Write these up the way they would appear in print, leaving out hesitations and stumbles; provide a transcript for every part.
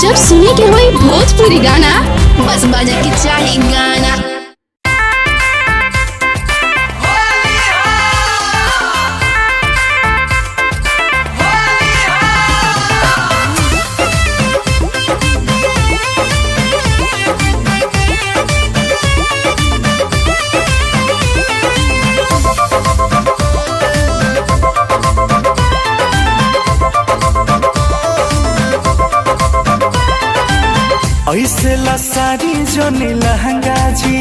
जब सुने के होई भोजपुरी गाना, बस बजे के चाही गाना। ऐसे ला सारी जोनी लहंगा जी,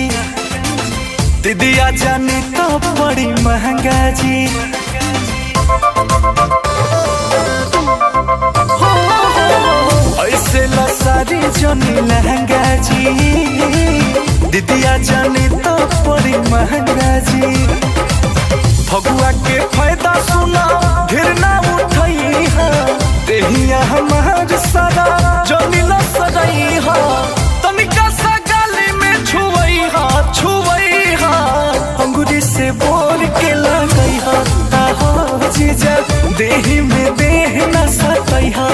दीदिया जानी तो बड़ी महंगा जी। ऐसे ला सारी जोनी लहंगा जी, दीदिया जानी तो बड़ी महंगा जी। फगुआ के फायदा सुना ढेर ना उठाई है, देहिया हमार सारा जोनी ला सजाई हा, तनिका सा गाली में छुवई हा, अंगूरी से बोल के लगई हा। आहो जीजा देही में देह न सतई हा,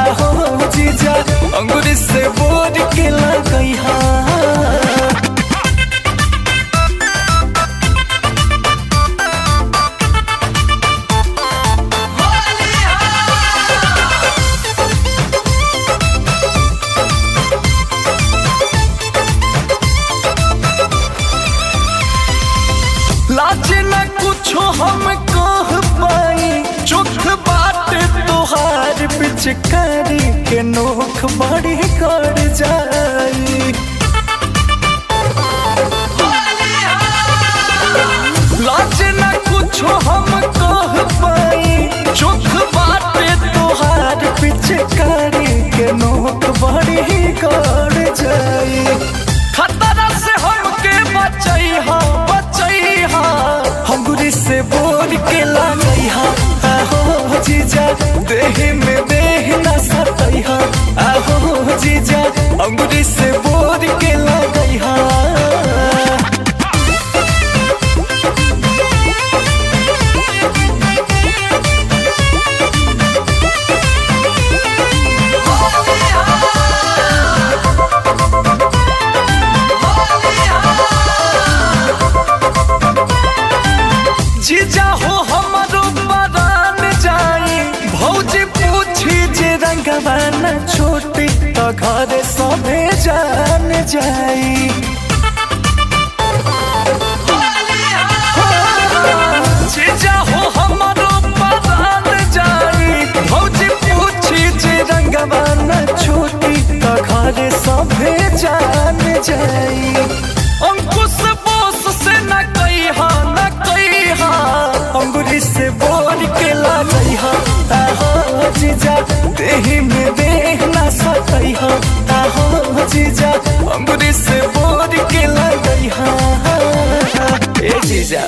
आहो जीजा अंगूरी से बोल के लगई हा। लाज न कुछो हम कह पाई, चुख बात तोहार पिचकारी के नोख बड़ी कर जाई। लाज न कुछो हम कह पाई, चुख बात तोहार पिचकारी के नोख बड़ी कर जाई। खतरा से हमके बचई हा, अंगूरी से बोल के लगई हा। आहो जीजा देह में देह न सतई हा, आहो जीजा अंगूरी से बोल के लगई हा। जीजा हो हमारो बरान जाई, भौजी पूछी जे रंगवा न छोटी तो घर सभे जान जाई। जीजा हो हमारो बरान जाई, भौजी पूछी जे रंगवा न छोटी तो घर सभे जान जाई। अंकुश बोस से न कही हा, अंगूरी से बोल के लगई हा। आहो जीजा देही में देह न सतई हा, आहो जीजा अंगूरी से बोल के लगई हा। ए जीजा